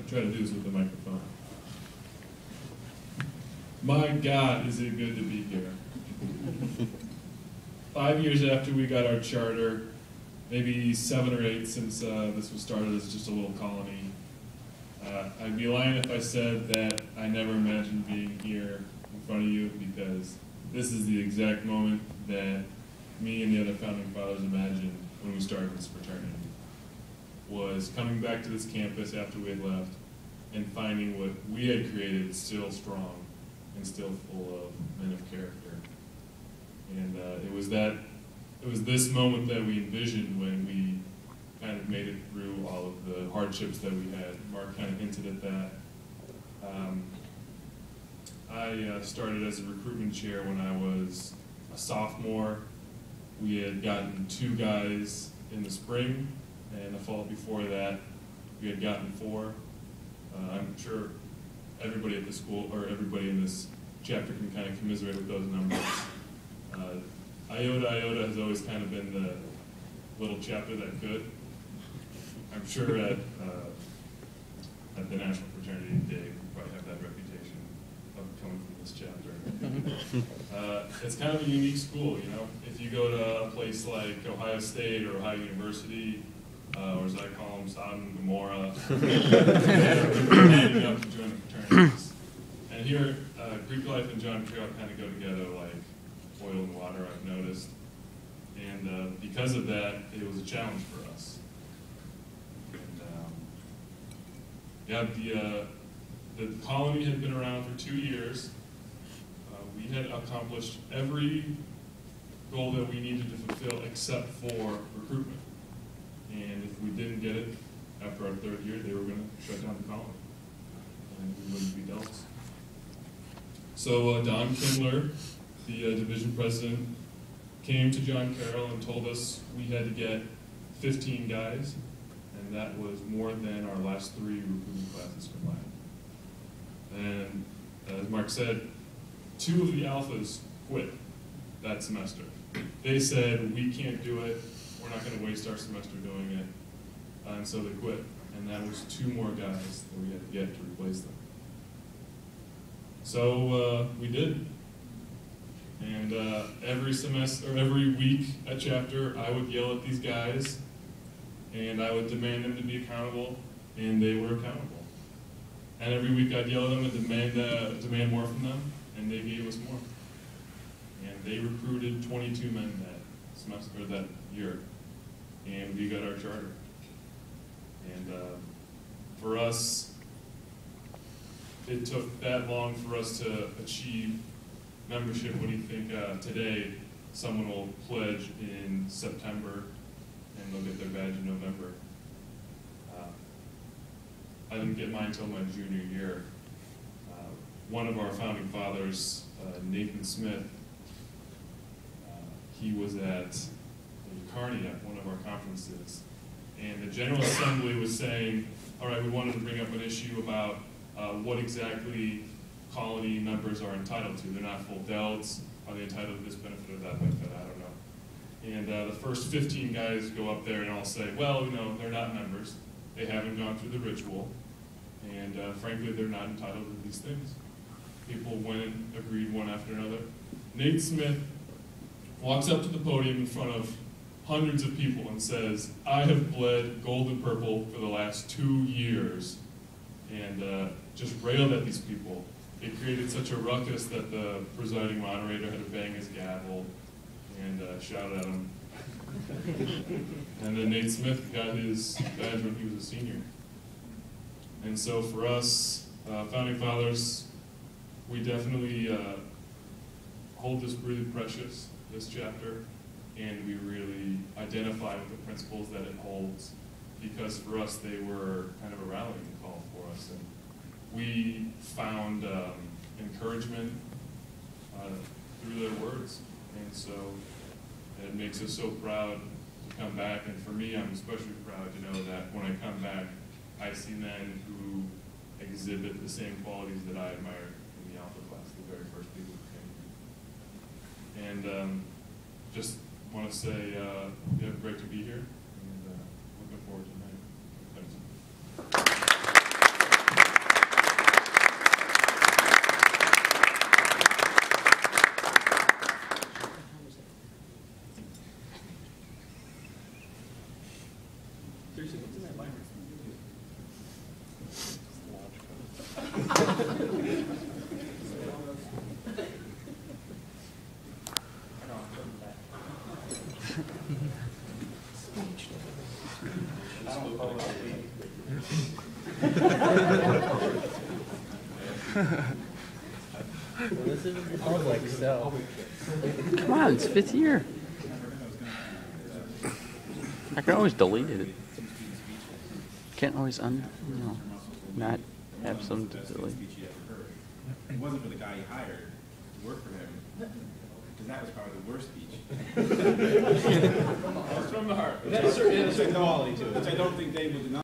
try to do this with the microphone. My God, is it good to be here. 5 years after we got our charter, maybe 7 or 8 since this was started as just a little colony. I'd be lying if I said that I never imagined being here in front of you, because this is the exact moment that me and the other founding fathers imagined when we started this fraternity. Was coming back to this campus after we had left and finding what we had created still strong and still full of men of character. And it was this moment that we envisioned when we kind of made it through all of the hardships that we had. Mark kind of hinted at that. I started as a recruitment chair when I was a sophomore. We had gotten 2 guys in the spring, and the fall before that, we had gotten 4. I'm sure everybody at the school, or everybody in this chapter, can kind of commiserate with those numbers. Iota has always kind of been the little chapter that could. I'm sure at the National Fraternity Day, we probably have that reputation of coming from this chapter. It's kind of a unique school, you know. If you go to a place like Ohio State or Ohio University, or as I call them, Sodom and Gomorrah, they're lining up to join the fraternities. And here, Greek life and John Carroll kind of go together like oil and water, I've noticed. And because of that, it was a challenge for us. And, yeah, the colony had been around for 2 years. We had accomplished every goal that we needed to fulfill except for recruitment. And if we didn't get it after our 3rd year, they were going to shut down the colony, and we wouldn't be Dells. So Don Kindler, the division president, came to John Carroll and told us we had to get 15 guys, and that was more than our last 3 recruiting classes combined. And as Mark said, 2 of the alphas quit that semester. They said, we can't do it, we're not going to waste our semester doing it, and so they quit. And that was 2 more guys that we had to get to replace them. So we did. And every semester, or every week at chapter, I would yell at these guys, and I would demand them to be accountable, and they were accountable. And every week I'd yell at them and demand more from them, and they gave us more. And they recruited 22 men that semester, or that year, and we got our charter. And for us, it took that long for us to achieve membership. What do you think today someone will pledge in September and they'll get their badge in November? I didn't get mine until my junior year. One of our founding fathers, Nathan Smith, he was at Kearney at one of our conferences, and the General Assembly was saying, all right, we wanted to bring up an issue about what exactly colony members are entitled to. They're not full Dells. Are they entitled to this benefit or that benefit? I don't know. And the first 15 guys go up there and all say, well, you know, they're not members. They haven't gone through the ritual. And frankly, they're not entitled to these things. People went and agreed one after another. Nate Smith walks up to the podium in front of hundreds of people and says, I have bled gold and purple for the last 2 years, and just railed at these people. It created such a ruckus that the presiding moderator had to bang his gavel and shout at him. And then Nate Smith got his badge when he was a senior. And so for us, founding fathers, we definitely hold this really precious, this chapter, and we really identify with the principles that it holds, because for us they were kind of a rallying call for us. And we found encouragement through their words, and so it makes us so proud to come back. And for me, I'm especially proud to know that when I come back, I see men who exhibit the same qualities that I admired in the Alpha class, the very first people who came. And just want to say, yeah, great to be here, and looking forward to tonight. Thanks. Public, so. Come on, it's 5th year. I can always delete it. Can't always not have some to delete. It wasn't for the guy he hired to work for him, because that was probably the worst speech. From the heart. That's a certain quality to it, which I don't think Dave will deny.